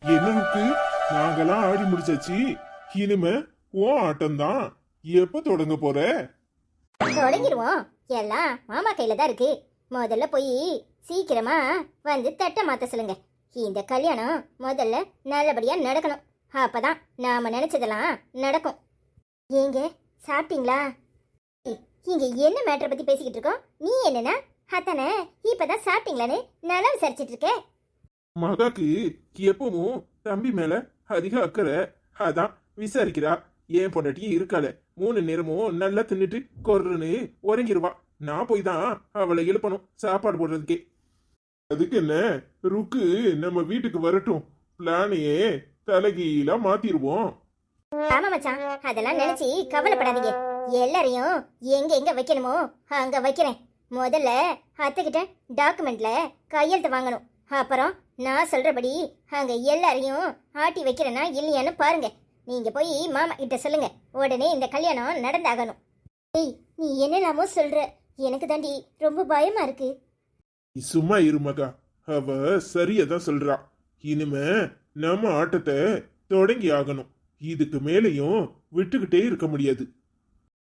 என்னருக்கு நாங்கெல்லாம் ஆடி முடிச்சாச்சு. இனிமே ஓ ஆட்டம்தான். எப்ப தொடங்க போற? தொடங்கிடுவோம். எல்லாம் மாமா கையில தான் இருக்கு. முதல்ல போய் சீக்கிரமா வந்து தட்டை மாத்த சொல்லுங்க. இந்த கல்யாணம் முதல்ல நல்லபடியா நடக்கணும். அப்பதான் நாம நினைச்சதெல்லாம் நடக்கும். ஏங்க சாப்பிட்டீங்களா? இங்க என்ன மேட்டரை பத்தி பேசிக்கிட்டு இருக்கோம்? நீ என்னன்னா அத்தனை இப்பதான் சாப்பிட்டீங்களான்னு நல்லா விசாரிச்சிட்டு இருக்கேன். மகாக்கு எப்பவும் தம்பி மேல அதிக அக்கறை. அதான் விசாரிக்கிறா. ஏன் பொண்டாட்டி இருக்கால 3 நேரமும் நல்லா தின்னுட்டு கொர்றன்னு உறங்கிருவா. நான் போய் தான் அவளை எழுப்பணும் சாப்பாடு போடுறதுக்கே. அதுக்கு என்ன, ருக்கு நம்ம வீட்டுக்கு வரட்டும், பிளானையே தலைகீழா மாத்திருவோம். ஆமா மச்சான், அதெல்லாம் நினைச்சு கவலைப்படாதீங்க. எல்லாரையும் எங்க எங்க வைக்கணுமோ அங்க வைக்கிறேன். முதல்ல அத்தைக்கிட்ட டாக்குமெண்ட்ல கையெழுத்து வாங்கணும். அப்புறம் நான் சொல்றபடி அங்க எல்லாரையும் ஆட்டி வைக்கிறேன்னா இல்லையான்னு பாருங்க. நீங்க போய் மாமா கிட்ட சொல்லுங்க. உடனே இந்த கல்யாணம் நடந்தாகணும். ஏய், நீ என்னெல்லாமோ சொல்ற. எனக்கு தாண்டி ரொம்ப பயமா இருக்கு. நீ சும்மா இரு மகா. அவ சரியாதான் சொல்றா. இனிமே நம்ம ஆட்டத்தை தொடங்கி ஆகணும். இதுக்கு மேலையும் விட்டுக்கிட்டே இருக்க முடியாது.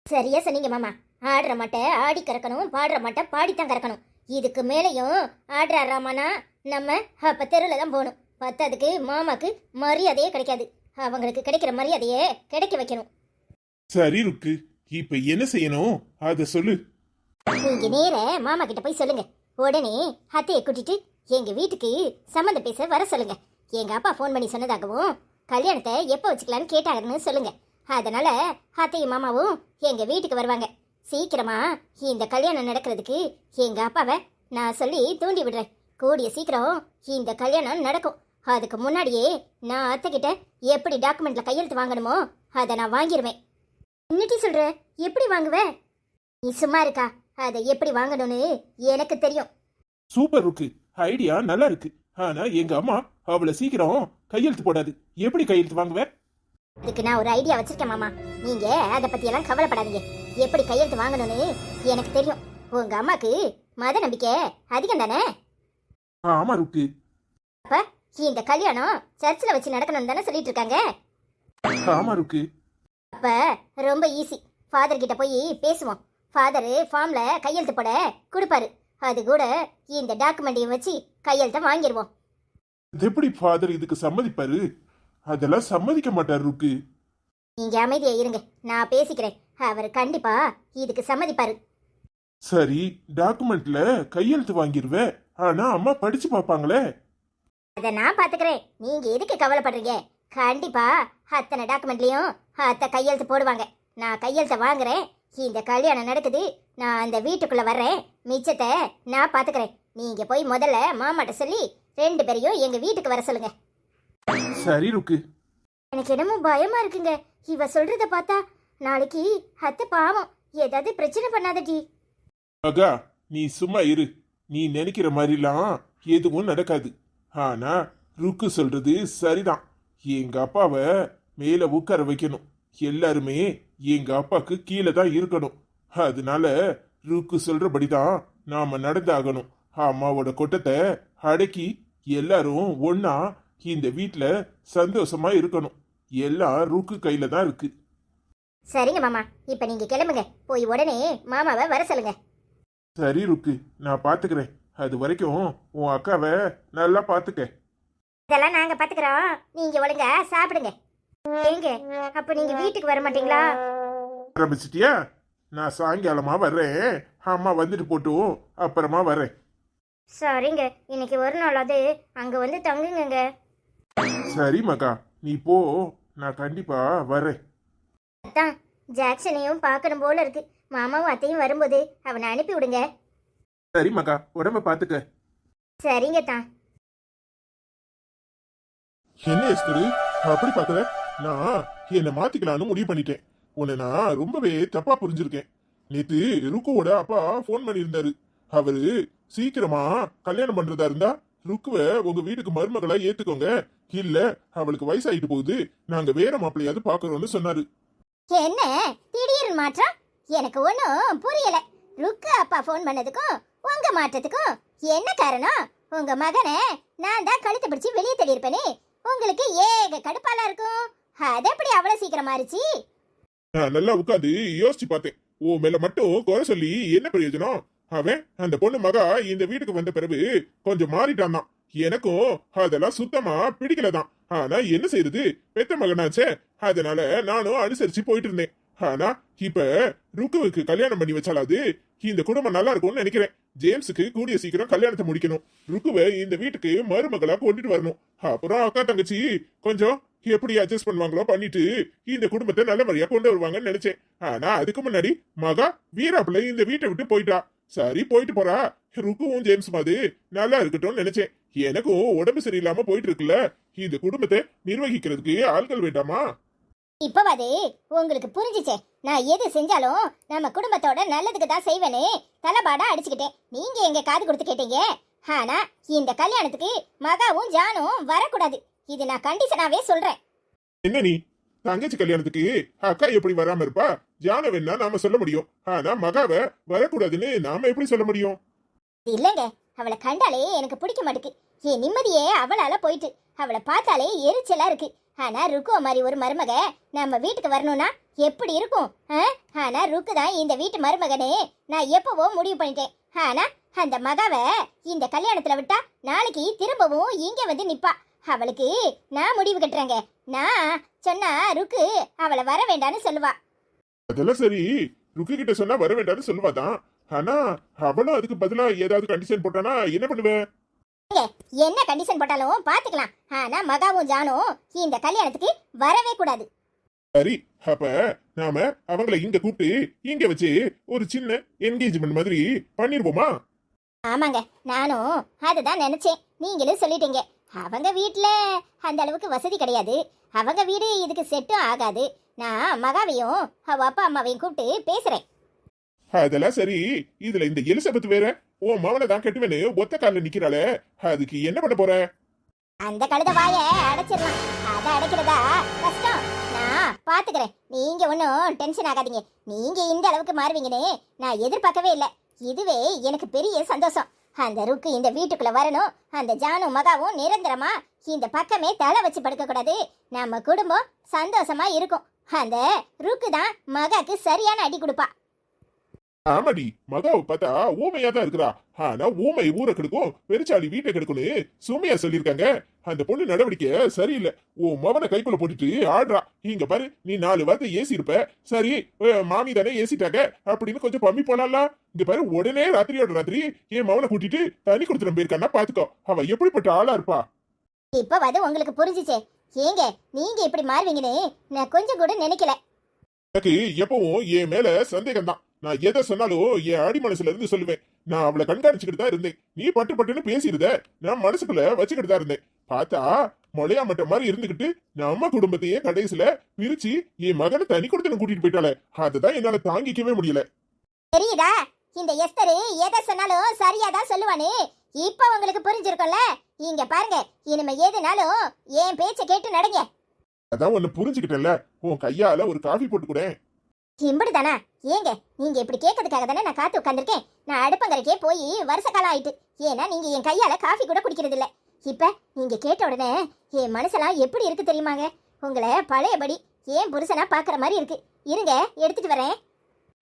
சரியா சொன்னீங்க மாமா. ஆடுற மாட்டை ஆடி கறக்கணும், பாடுற மாட்டை பாடித்தான் கறக்கணும். இதுக்கு மேலையும் ஆடுறாராமானா நம்ம அப்ப தெருவில் தான் போகணும். பத்தாதுக்கு மாமாக்கு மரியாதையே கிடைக்காது. அவங்களுக்கு கிடைக்கிற மரியாதையே கிடைக்க வைக்கணும். சரி ருக்கு, இப்ப என்ன செய்யணும் அத சொல்லு. நீங்க நேர மாமா கிட்ட போய் சொல்லுங்க. உடனே அத்தையை கூட்டிட்டு எங்க வீட்டுக்கு சம்மந்தம் பேச வர சொல்லுங்க. எங்க அப்பா ஃபோன் பண்ணி சொன்னதாகவும் கல்யாணத்தை எப்போ வச்சுக்கலான்னு கேட்டாங்கன்னு சொல்லுங்க. அதனால அத்தையும் மாமாவும் எங்க வீட்டுக்கு வருவாங்க. சீக்கிரமா இந்த கல்யாணம் நடக்கிறதுக்கு எங்க அப்பாவை நான் சொல்லி தூண்டி விடுறேன். கூடிய சீக்கிரம் இந்த கல்யாணம் நடக்கும். அதுக்கு முன்னாடியே நான் அத்தை கிட்ட எப்படி டாக்குமெண்ட்ல கையெழுத்து வாங்கணுமோ அதை நான் வாங்கிடுவேன். இன்னிட்டி சொல்ற, எப்படி வாங்குவேன்? நீ சும்மா இருக்கா? அதை எப்படி வாங்கணும்னு எனக்கு தெரியும். சூப்பர் ருக்கு, ஐடியா நல்லா இருக்கு. ஆனா எங்க அம்மா அவளை சீக்கிரம் கையெழுத்து போடாது. எப்படி கையெழுத்து வாங்குவேன்? அதுக்கு நான் ஒரு ஐடியா வச்சிருக்கேன் மாமா. நீங்க அதை பத்தி எல்லாம் கவலைப்படாதீங்க. எப்படி கையெழுத்து வாங்கணும்னு எனக்கு தெரியும். உங்க அம்மாக்கு மத நம்பிக்கை அதிகம் தானே? ஆமா ருக்கு. அப்ப இந்த கல்யாணம் சர்ச்சில் வச்சு நடக்கணும்னு தானே சொல்லிட்டு இருக்காங்க. ஆமா ருக்கு. அப்ப ரொம்ப ஈஸி. ஃபாதர் கிட்ட போய் பேசுவோம். ஃபாதர் ஃபார்ம்ல கையெழுத்து போட கொடுப்பாரு. அது கூட இந்த டாக்குமெண்ட்டையும் வச்சு கையெழுத்த வாங்கிடுவோம். எப்படி ஃபாதர் இதுக்கு சம்மதிப்பாரு? அதெல்லாம் சம்மதிக்க மாட்டாரு ருக்கு. நீங்க அமைதியா இருங்க, நான் பேசிக்கிறேன். அவர் கண்டிப்பா இதுக்கு சம்மதிப்பாரு. சரி, டாக்குமெண்ட்ல கையெழுத்து வாங்கிருவே. ஆனா அம்மா படிச்சு பாப்பாங்களே. அதை நான் பாத்துக்கிறேன். நீங்க எதுக்கு கவலைப்படுறீங்க? கண்டிப்பா அத்தனை டாக்குமெண்ட்லயும் அத்தை கையெழுத்து போடுவாங்க. நான் கையெழுத்த வாங்குறேன். இந்த கல்யாணம் நடக்குது. நான் அந்த வீட்டுக்குள்ள வர்றேன். மிச்சத்தை நான் பாத்துக்கிறேன். நீங்க போய் முதல்ல மாமாட்ட சொல்லி 2 பேரையும் எங்க வீட்டுக்கு வர சொல்லுங்க. சரி ருக்கு. எனக்கு என்னமோ பயமா இருக்குங்க. இவ சொல்றத பார்த்தா நாளைக்கு அத்தை பாவம் ஏதாவது பிரச்சனை பண்ணாதடி. மகா, நீ சும்மா இரு. நீ நினைக்கிற மாதிரிலாம் எதுவும் நடக்காது. ஆனா ருக்கு சொல்றது சரிதான். எங்க அப்பாவை மேல உட்கார வைக்கணும். எல்லாருமே எங்க அப்பாக்கு கீழே தான் இருக்கணும். அதனால ருக்கு சொல்றபடிதான் நாம நடந்தாகணும். அம்மாவோட கொட்டத்தை அடக்கி எல்லாரும் ஒன்னா இந்த வீட்டுல சந்தோஷமா இருக்கணும். எல்லாம் ருக்கு கையில தான் இருக்கு. சரிங்க மாமா, இப்ப நீங்க கிளம்புங்க. போய் உடனே மாமாவை வர சொல்லுங்க. சரி ருக்கு, நான் பாத்துக்கிறேன். அது வரைக்கும் உன் அக்காவை நல்லா பாத்துக்க. இதெல்லாம் நாங்க பாத்துக்கிறோம். நீங்க ஒழுங்கா சாப்பிடுங்க. ஏங்க, அப்ப நீங்க வீட்டுக்கு வர மாட்டீங்களா? ஆரம்பிச்சிட்டியா? நான் சாயங்காலமா வர்றேன். அம்மா வந்துட்டு போட்டும் அப்புறமா வர்றேன். சரிங்க, இன்னைக்கு ஒரு நாளாவது அங்க வந்து தங்குங்க. சரி மகா, நீ போ. நான் கண்டிப்பா வர்றேன். அதான் ஜாக்சனையும் பார்க்கணும் போல இருக்கு. மாமாவும் அத்தையும் வரும்போது அவனை அனுப்பி விடுங்க. சரி மகா, உடம்ப பாத்துக்க. சரிங்க தான். என்ன எஸ்தரு அப்படி பாக்குற? நான் என்ன மாத்திக்கலான்னு முடிவு பண்ணிட்டேன். உன்னை நான் ரொம்பவே தப்பா புரிஞ்சிருக்கேன். நேத்து ருக்குவோட அப்பா போன் பண்ணியிருந்தாரு. அவரு சீக்கிரமா கல்யாணம் பண்றதா இருந்தா ருக்குவ உங்க வீட்டுக்கு மருமகளா ஏத்துக்கோங்க, இல்ல அவளுக்கு வயசாயிட்டு போகுது, நாங்க வேற மாப்பிள்ளையாவது பாக்குறோம்னு சொன்னாரு. என்ன திடீர்னு மாற்றம்? எனக்கு ஒன்றும் புரியல. ருக்கு அப்பா ஃபோன் பண்ணதுக்கும் உங்க மாற்றத்துக்கும் என்ன காரணம்? உங்க மகனை நான் தான் கழுத்தை பிடிச்சி வெளியே தள்ளியிருப்பேனே. உங்களுக்கு ஏக கடுப்பால இருக்கும். அது எப்படி அவ்வளவு சீக்கிரம் மாறிச்சு? நான் நல்லா உட்காந்து யோசிச்சு பார்த்தேன். ஓ மேல மட்டும் குறை சொல்லி என்ன பிரயோஜனம்? அவன் அந்த பொண்ணு மகா இந்த வீட்டுக்கு வந்த பிறகு கொஞ்சம் மாறிட்டான் தான். எனக்கும் அதெல்லாம் சுத்தமா பிடிக்கலதான். ஆனா என்ன செய்யறது, பெத்த மகனாச்சே, அதனால நானும் அனுசரிச்சு போயிட்டு இருந்தேன். ஆனா இப்ப ருக்குவுக்கு கல்யாணம் பண்ணி வச்சாலாது இந்த குடும்பம் நல்லா இருக்கும்னு நினைக்கிறேன். ஜேம்ஸுக்கு கூடிய சீக்கிரம் கல்யாணத்தை முடிக்கணும். ருக்குவை இந்த வீட்டுக்கு மருமகளா கொண்டுட்டு வரணும். அப்புறம் அக்கா தங்கச்சி கொஞ்சம் எப்படி அட்ஜஸ்ட் பண்ணுவாங்களோ பண்ணிட்டு இந்த குடும்பத்தை நல்ல முறையா கொண்டு வருவாங்கன்னு நினைச்சேன். ஆனா அதுக்கு முன்னாடி மகா வீராப்புல இந்த வீட்டை விட்டு போயிட்டா. சரி போயிட்டு போறா, ருக்குவும் ஜேம்ஸ் மாதிரி நல்லா இருக்கட்டும்னு நினைச்சேன். எனக்கும் உடம்பு சரியில்லாம போயிட்டு இருக்குல்ல, இந்த குடும்பத்தை நிர்வகிக்கிறதுக்கு ஆட்கள் வேண்டாமா? இப்பவாது உங்களுக்கு புரிஞ்சுச்சே, நான் எது செஞ்சாலும் நம்ம குடும்பத்தோட நல்லதுக்கு தான் செய்வேன்னு தலைபாடா அடிச்சுக்கிட்டேன். நீங்க எங்க காது கொடுத்து கேட்டீங்க. ஆனா இந்த கல்யாணத்துக்கு மகாவும் ஜானும் வரக்கூடாது. இது நான் கண்டிஷனாவே சொல்றேன். என்ன நீ தங்கச்சி கல்யாணத்துக்கு அக்கா எப்படி வராம இருப்பா? ஜான வேணா நாம சொல்ல முடியும். ஆனா மகாவை வரக்கூடாதுன்னு நாம எப்படி சொல்ல முடியும்? இல்லங்க, அவளை கண்டாலே எனக்கு பிடிக்க மாட்டேங்குது. என் நிம்மதியே அவளால போயிட்டு. அவளை பார்த்தாலே எரிச்சலா இருக்கு. ஆனா ருக்கு மாதிரி ஒரு மருமக நம்ம வீட்டுக்கு வரணும்னா எப்படி இருக்கும்? ஆனா ருக்கு தான் இந்த வீட்டு மருமகனே நான் எப்பவோ முடிவு பண்ணிட்டேன். ஆனா அந்த மகாவை இந்த கல்யாணத்துல விட்டா நாளைக்கு திரும்பவும் இங்க வந்து நிப்பா. அவளுக்கு நான் முடிவு கட்டுறேங்க. நான் சொன்னா ருக்கு அவளை வர வேண்டான்னு சொல்லுவா. அதெல்லாம் சரி, ருக்கு கிட்ட சொன்னா வர வேண்டாம்னு சொல்லுவாதான். ஆனா அவளும் அதுக்கு பதிலா ஏதாவது கண்டிஷன் போட்டானா என்ன பண்ணுவேன்? என்ன கண்டிஷன் போட்டாலும் பாத்துக்கலாம். ஆனா மகாவும் ஜானும் இந்த கல்யாணத்துக்கு வரவே கூடாது. சரி, அப்ப நாம அவங்கள இங்க கூப்பிட்டு இங்க வச்சு ஒரு சின்ன என்கேஜ்மெண்ட் மாதிரி பண்ணிருப்போமா? ஆமாங்க, நானும் அதுதான் நினைச்சேன். நீங்களும் சொல்லிட்டீங்க. அவங்க வீட்டுல அந்த அளவுக்கு வசதி கிடையாது. அவங்க வீடு இதுக்கு செட்டும் ஆகாது. நான் மகாவையும் அவ அப்பா அம்மாவையும் கூப்பிட்டு பேசுறேன். அதெல்லாம் சரி, இதுல இந்த எலிசபெத் வேற உன் மவனை தான் கட்டுவேன்னு ஒத்த காலில் நிக்கிறாளே, அதுக்கு என்ன பண்ண போற? அந்த கழுத வாய அடைச்சிடலாம். அதை அடைக்கிறதா கஷ்டம். நான் பாத்துக்கிறேன். நீங்க ஒன்னும் டென்ஷன் ஆகாதீங்க. நீங்க இந்த அளவுக்கு மாறுவீங்கன்னு நான் எதிர்பார்க்கவே இல்லை. இதுவே எனக்கு பெரிய சந்தோஷம். அந்த ருக்கு இந்த வீட்டுக்குள்ள வரணும். அந்த ஜானு மகாவும் நிரந்தரமா இந்த பக்கமே தலை வச்சு படுக்க கூடாது. நம்ம குடும்பம் சந்தோஷமா இருக்கும். அந்த ருக்கு தான் மகாக்கு சரியான அடி கொடுப்பா. ஆமாடி, மகாவை பார்த்தா ஊமையா தான் இருக்கிறா. ஆனா ஊமை ஊரை கெடுக்கும், பெருச்சாளி வீட்டை கெடுக்கும்னு சுமையா சொல்லியிருக்காங்க. அந்த பொண்ணு நடவடிக்கை சரியில்லை. உன் மவனை கைக்குள்ள போட்டுட்டு ஆடுறா. இங்க பாரு, நீ 4 வார்த்தை ஏசி இருப்ப. சரி, மாமி தானே ஏசிட்டாங்க அப்படின்னு கொஞ்சம் பம்மி போனால. இங்க பாரு, உடனே ராத்திரியோட ராத்திரி என் மவனை கூட்டிட்டு தனி கொடுத்துட போயிருக்கான்னா பாத்துக்கோ. அவ எப்படிப்பட்ட ஆளா இருப்பா? இப்ப உங்களுக்கு புரிஞ்சுச்சே. ஏங்க நீங்க இப்படி மாறுவீங்கன்னு நான் கொஞ்சம் கூட நினைக்கல. எனக்கு எப்பவும் என் மேல சந்தேகம் தான். நான் எதை சொன்னாலும் என் அடி மனசுல இருந்து சொல்லுவேன். நான் அவளை கண்காணிச்சுக்கிட்டு தான் இருந்தேன். நீ பட்டு பட்டுன்னு பேசியிருந்த, நான் மனசுக்குள்ள வச்சுக்கிட்டு தான் இருந்தேன். பார்த்தா மொழையா மட்ட மாதிரி இருந்துகிட்டு நம்ம குடும்பத்தையே கடைசியில பிரிச்சு என் மகனை தனி கொடுத்து கூட்டிட்டு போயிட்டாளே, அதுதான் என்னால தாங்கிக்கவே முடியல. தெரியுதா, இந்த எஸ்தரு எதை சொன்னாலும் சரியாதான் சொல்லுவானு இப்ப உங்களுக்கு புரிஞ்சிருக்கும்ல. இங்க பாருங்க, இனிமே எதுனாலும் என் பேச்ச கேட்டு நடங்க. அதான் ஒன்னு புரிஞ்சுக்கிட்டேன்ல, உன் கையால ஒரு காஃபி போட்டு கூட. இம்புடுதானா? ஏங்க நீங்க இப்படி கேட்கறதுக்காக தானே நான் காத்து உட்காந்துருக்கேன். நான் அடுப்பங்கரைக்கே போய் வருஷ காலம் ஆயிட்டு. ஏன்னா நீங்க என் கையால காஃபி கூட குடிக்கிறது இல்ல. இப்ப நீங்க கேட்ட உடனே என் மனசெல்லாம் எப்படி இருக்கு தெரியுமாங்க? உங்களை பழையபடி ஏன் புருஷனா பாக்குற மாதிரி இருக்கு. இருங்க, எடுத்துட்டு வரேன்.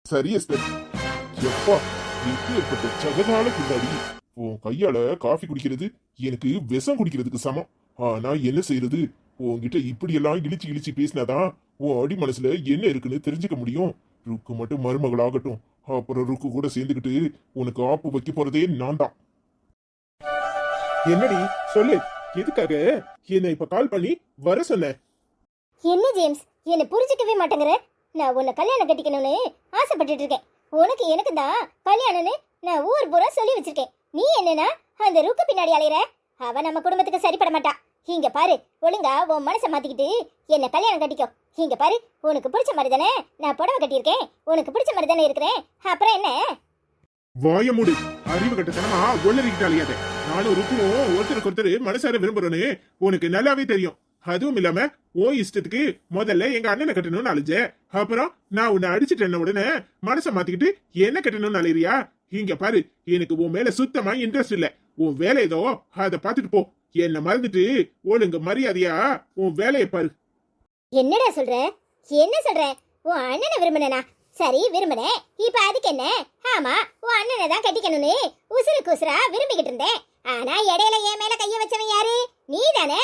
சரி எஸ்தர், எப்பா எப்பேற்பட்ட சகஜால பின்னாடி உன் கையால காஃபி குடிக்கிறது எனக்கு விஷம் குடிக்கிறதுக்கு சமம். ஆனா என்ன செய்யறது, உன்கிட்ட இப்படி எல்லாம் இழிச்சு இழிச்சு பேசினாதான் உன் அடி மனசுல என்ன இருக்குன்னு தெரிஞ்சுக்க முடியும். ருக்கு மட்டும் மருமகளாகட்டும், அப்புறம் ருக்கு கூட சேர்ந்துக்கிட்டு உனக்கு ஆப்பு வைக்க போறதே நான் தான். என்னடி சொல்லு, எதுக்காக என்ன இப்ப கால் பண்ணி வர சொன்ன? என்ன ஜேம்ஸ், என்ன புரிஞ்சுக்கவே மாட்டேங்கிற? நான் உன்னை கல்யாணம் கட்டிக்கணும்னு ஆசைப்பட்டுட்டு இருக்கேன். உனக்கு எனக்கு தான் கல்யாணம்னு நான் ஊர் பூரா சொல்லி வச்சிருக்கேன். நீ என்னன்னா அந்த ருக்கு பின்னாடி அலையிற? அவ நம்ம குடும்பத்துக்கு சரிப்பட மாட்டா. இங்க பாரு, ஒழுங்கா உன் மனசை மாத்திக்கிட்டு என்ன கல்யாணம் கட்டிக்கோ. இங்க பாரு, உனக்கு பிடிச்ச மாதிரி தானே நான் புடவை கட்டியிருக்கேன். உனக்கு பிடிச்ச மாதிரி தானே இருக்கிறேன். அப்புறம் என்ன? வாய மூடு, அறிவு கட்டத்தனமா ஒல்லறிக்கிட்டாலியாத. நானும் ருக்குவும் ஒருத்தருக்கு ஒருத்தர் மனசார விரும்புறோன்னு உனக்கு நல்லாவே தெரியும். அதுவும் இல்லாம ஓ இஷ்டத்துக்கு முதல்ல எங்க அண்ணனை கட்டணும்னு அழிஞ்ச. அப்புறம் நான் உன்னை அடிச்சுட்டேன்ன உடனே மனசை மாத்திக்கிட்டு என்ன கட்டணும்னு அலையிறியா? இங்க பாரு, எனக்கு உன் மேல சுத்தமா இன்ட்ரெஸ்ட் இல்ல. உன் வேலை ஏதோ அதை பாத்துட்டு போ. என்ன மறந்துட்டு ஒழுங்க மரியாதையா உன் வேலையை பாரு. என்னடா சொல்ற? என்ன சொல்ற? உன் அண்ணனை விரும்பினா? சரி விரும்பினேன், இப்ப அதுக்கு என்ன? ஆமா, உன் அண்ணனை தான் கட்டிக்கணும்னு உசுருக்கு உசுரா விரும்பிக்கிட்டு இருந்தேன். ஆனா இடையில என் மேல கைய வச்சவன் யாரு? நீ தானே.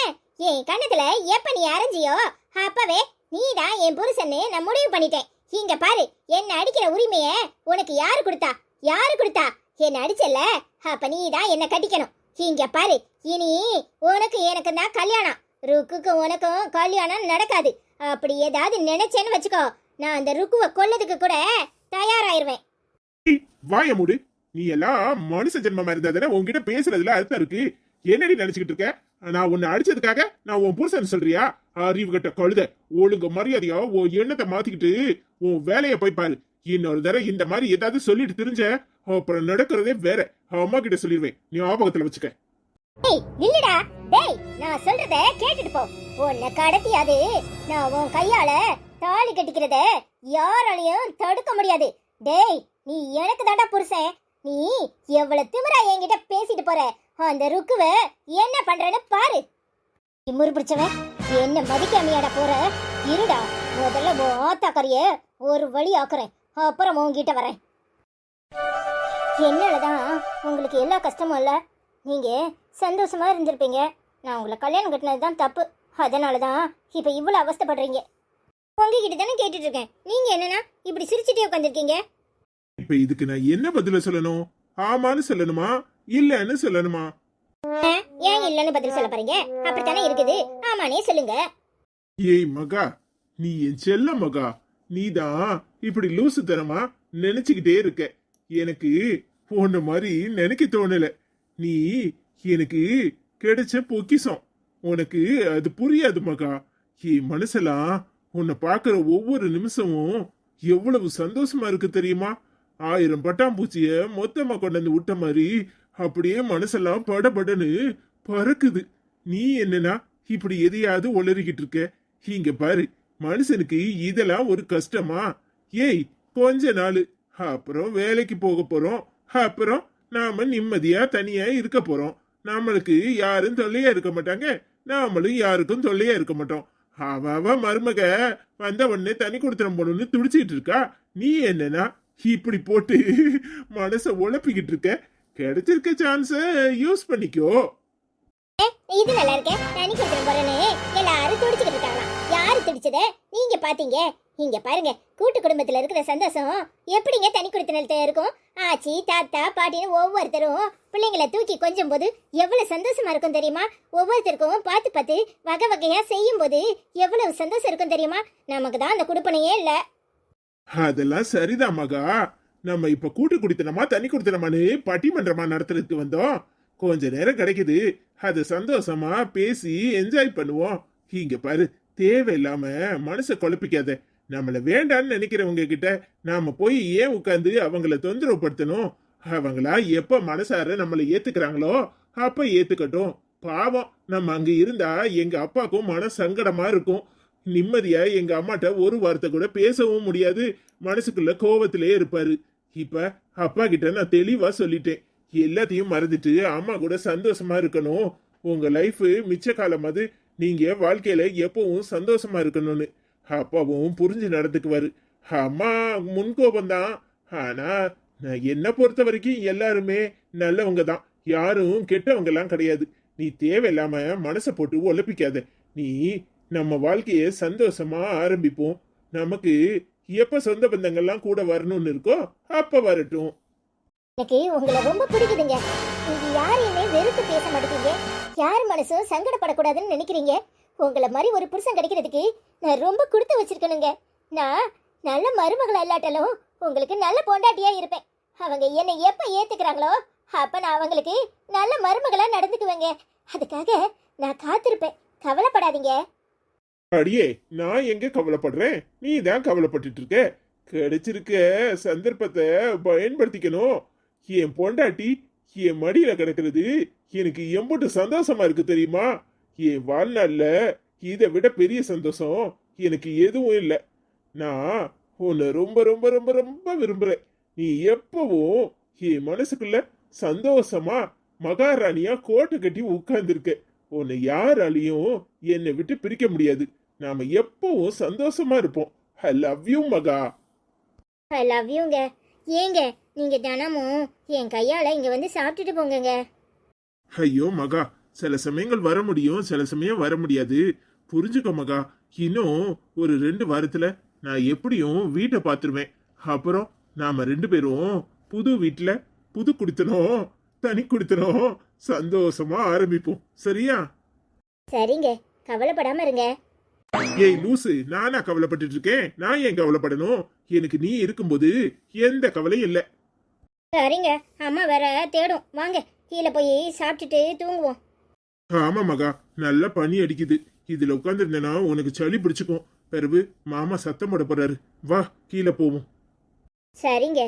என் கண்ணத்துல எப்ப நீ அரைஞ்சியோ அப்பவே நீ தான் என் புருஷன்னு நான் முடிவு பண்ணிட்டேன். இங்க பாரு, என்ன அடிக்கிற உரிமைய உனக்கு யாரு கொடுத்தா? யாரு கொடுத்தா? என்ன அடிச்சல, அப்ப நீ தான் என்ன கட்டிக்கணும். இங்க பாரு, இனி உனக்கு எனக்கு தான் கல்யாணம். ருக்குக்கு உனக்கும் கல்யாணம் நடக்காது. அப்படி ஏதாவது நினைச்சேன்னு வச்சுக்கோ, நான் அந்த ருக்குவை கொல்லதுக்கு கூட தயாராயிருவேன். வாய மூடு. நீ எல்லாம் மனுஷ ஜென்மமா இருந்தா தானே உன்கிட்ட பேசுறதுல அர்த்தம் இருக்கு. என்னடி நினைச்சுக்கிட்டு இருக்க? நான் உன்னை அடிச்சதுக்காக நான் உன் புருஷன் சொல்றியா? அறிவு கட்ட கழுத, ஒழுங்கு மரியாதையா உன் எண்ணத்தை மாத்திக்கிட்டு உன் வேலைய போய் பாரு. இன்னொரு தடவை இந்த மாதிரி ஏதாவது சொல்லிட்டு தெரிஞ்ச அப்புறம் நடக்கிறதே வேற. அம்மா கிட்ட சொல்லிடுவேன், நீ ஞாபகத்துல வச்சுக்க. டேய் நில்லுடா. டேய், நான் சொல்றத கேட்டுட்டு போ. உன்னை கடத்தியாது நான் உன் கையால தாலி கட்டிக்கிறத யாராலையும் தடுக்க முடியாது. டேய், நீ எனக்கு தாண்டா புருஷன். நீ எவ்வளவு திமிரா என்கிட்ட பேசிட்டு போற? அந்த ருக்குவ என்ன பண்றேன்னு பாரு. திமிரு பிடிச்சவன், என்ன மதிக்காமையாட போற? இருடா, முதல்ல உன் ஆத்தாக்கறிய ஒரு வழி ஆக்குறேன், அப்புறம் உன்கிட்ட வரேன். என்னாலதான் உங்களுக்கு எல்லா கஷ்டமும் இல்ல. நீங்க சந்தோஷமா இருந்திருப்பீங்க. நான் உங்களை கல்யாணம் கட்டினது தான் தப்பு. அதனாலதான் இப்ப இவ்வளவு அவஸ்தைப்படுறீங்க. உங்ககிட்ட தானே கேட்டுட்டு இருக்கேன். நீங்க என்னன்னா இப்படி சிரிச்சுட்டே உட்காந்துருக்கீங்க? இப்ப இதுக்கு நான் என்ன பதில சொல்லணும்? ஆமான்னு சொல்லணுமா இல்லன்னு சொல்லணுமா? ஏன் இல்லன்னு பதில் சொல்ல போறீங்க? அப்படித்தானே இருக்குது, ஆமானே சொல்லுங்க. ஏய் மகா, நீ என் செல்ல மகா. நீதான் இப்படி லூசு தரமா நினைச்சுக்கிட்டே இருக்க. எனக்கு உன்ன மாதிரி நினைக்க தோணல. நீ எனக்கு கிடைச்ச பொக்கிசம். உனக்கு அது புரியாது மகா. என் மனசெல்லாம் உன்னை பாக்குற ஒவ்வொரு நிமிஷமும் எவ்வளவு சந்தோஷமா இருக்கு தெரியுமா? 1000 பட்டாம்பூச்சிய மொத்தமா கொண்டு வந்து விட்ட மாதிரி அப்படியே மனசெல்லாம் படபடன்னு பறக்குது. நீ என்னன்னா இப்படி எதையாவது உளறிக்கிட்டு இருக்க? இங்க பாரு, மனுஷனுக்கு இதெல்லாம் ஒரு கஷ்டமா? ஏய், கொஞ்ச நாள் அப்புறம் வேலைக்கு போக போறோம். அப்புறம் நாம நிம்மதியா தனியா இருக்க போறோம். நம்மளுக்கு யாரும் தொல்லையா இருக்க மாட்டாங்க, நாமளும் யாருக்கும் தொல்லையா இருக்க மாட்டோம். அவ மருமக வந்த உடனே தனி கொடுத்துட போகணும்னு துடிச்சிட்டு இருக்கா. நீ என்னன்னா இப்படி போட்டு மனச உழப்பிக்கிட்டு இருக்க. கிடைச்சிருக்க சான்ஸ யூஸ் பண்ணிக்கோ. இது நல்லா இருக்க. தனி கொடுத்துட போறேன்னு எல்லாரும் துடிச்சுக்கிட்டு இருக்காங்க. யாரு துடிச்சத நீங்க பாத்தீங்க? இங்க பாருங்க, கூட்டு குடும்பத்துல இருக்கிற சந்தோஷம் எப்படிங்க தனி குடித்தனத்துல இருக்கும்? ஆச்சி, தாத்தா, பாட்டின்னு ஒவ்வொருத்தரும் பிள்ளைங்களை தூக்கி கொஞ்சம் போது எவ்வளவு சந்தோஷமா இருக்கும் தெரியுமா? ஒவ்வொருத்தருக்கும் பார்த்து பார்த்து வகை வகையா செய்யும் போது எவ்வளவு சந்தோஷம் இருக்கும் தெரியுமா? நமக்கு தான் அந்த குடுப்பனையே இல்ல. அதெல்லாம் சரிதான் மகா. நம்ம இப்ப கூட்டு குடித்தனமா தனி குடித்தனமான்னு பட்டிமன்றமா நடத்துறதுக்கு வந்தோம். கொஞ்ச நேரம் கிடைக்குது, அது சந்தோஷமா பேசி என்ஜாய் பண்ணுவோம். இங்க பாரு, தேவையில்லாம மனச குழப்பிக்காத. நம்மள வேண்டான்னு நினைக்கிறவங்க கிட்ட நாம போய் ஏன் உட்கார்ந்து அவங்கள தொந்தரவுப்படுத்தணும்? அவங்களா எப்ப மனசார நம்மள ஏத்துக்கிறாங்களோ அப்ப ஏத்துக்கட்டும். பாவம், நம்ம அங்க இருந்தா எங்க அப்பாக்கும் மன சங்கடமா இருக்கும். நிம்மதியா எங்க அம்மாட்ட ஒரு வார்த்தை கூட பேசவும் முடியாது. மனசுக்குள்ள கோவத்திலே இருப்பாரு. இப்ப அப்பா கிட்ட நான் தெளிவா சொல்லிட்டேன், எல்லாத்தையும் மறந்துட்டு அம்மா கூட சந்தோஷமா இருக்கணும். உங்க லைஃப் மிச்ச காலம் அது, நீங்க வாழ்க்கையில எப்பவும் சந்தோஷமா இருக்கணும்னு. அப்பாவும் புரிஞ்சு நடந்துக்குவாரு. அம்மா முன்கோபம்தான், ஆனா என்ன பொறுத்த வரைக்கும் எல்லாருமே நல்லவங்க தான். யாரும் கெட்டவங்க எல்லாம் கிடையாது. நீ தேவையில்லாம மனசை போட்டு உழப்பிக்காத. நீ நம்ம வாழ்க்கைய சந்தோஷமா ஆரம்பிப்போம். நமக்கு எப்ப சொந்த பந்தங்கள்லாம் கூட வரணும்னு இருக்கோ அப்ப வரட்டும். எனக்கு உங்களை ரொம்ப பிடிக்குதுங்க. நீங்க யாரையுமே வெறுத்து பேச மாட்டேங்க. யார் மனசும் சங்கடப்படக்கூடாதுன்னு நினைக்கிறீங்க. உங்களை மாதிரி ஒரு புருஷன் கிடைக்கிறதுக்கு நான் ரொம்ப கொடுத்து வச்சிருக்கணுங்க. நான் நல்ல மருமகளை இல்லாட்டாலும் உங்களுக்கு நல்ல பொண்டாட்டியா இருப்பேன். அவங்க என்னை எப்ப ஏத்துக்கிறாங்களோ அப்ப நான் அவங்களுக்கு நல்ல மருமகளா நடந்துக்குவேங்க. அதுக்காக நான் காத்திருப்பேன். கவலைப்படாதீங்க. அடியே, நான் எங்க கவலைப்படுறேன்? நீ தான் கவலைப்பட்டுட்டு இருக்க. கிடைச்சிருக்க சந்தர்ப்பத்தை பயன்படுத்திக்கணும். என் பொண்டாட்டி என் மடியில கிடக்கிறது எனக்கு எம்புட்டு சந்தோஷமா இருக்கு தெரியுமா? என் வாழ்நாள்ல இதை விட பெரிய சந்தோஷம் எனக்கு எதுவும் இல்லை. நான் உன்னை ரொம்ப ரொம்ப ரொம்ப ரொம்ப விரும்புறேன். நீ எப்பவும் என் மனசுக்குள்ள சந்தோஷமா மகாராணியா கோட்டை கட்டி உட்கார்ந்துருக்க. உன்னை யாராலையும் என்னை விட்டு பிரிக்க முடியாது. நாம எப்பவும் சந்தோஷமா இருப்போம். ஐ லவ் யூ மகா. ஐ லவ் யூங்க. ஏங்க நீங்க தினமும் என் கையால இங்க வந்து சாப்பிட்டுட்டு போங்கங்க. ஐயோ மகா, சில சமயங்கள் வர முடியும், சில சமயம் வர முடியாது. புரிஞ்சுக்க மகா. இன்னும் ஒரு 2 வாரத்துல நான் எப்படியும் வீட்டை பார்த்துருவேன். அப்புறம் நாம 2 பேரும் புது வீட்டுல புது குடித்தனம் தனி குடித்தனம் சந்தோஷமா ஆரம்பிப்போம். சரியா? சரிங்க, கவலைப்படாம இருங்க. ஏய் லூசு, நானா கவலைப்பட்டுட்டு இருக்கேன்? நான் ஏன் கவலைப்படணும்? எனக்கு நீ இருக்கும்போது எந்த கவலையும் இல்லை. சரிங்க, அம்மா வேற தேடும். வாங்க கீழே போய் சாப்பிட்டுட்டு தூங்குவோம். ஆமா மகா, நல்லா பனி அடிக்குது. இதுல உட்காந்துருந்தேனா உனக்கு சளி பிடிச்சுக்கும். பிறகு மாமா சத்தம் போட போறாரு. வா கீழே போவோம். சரிங்க.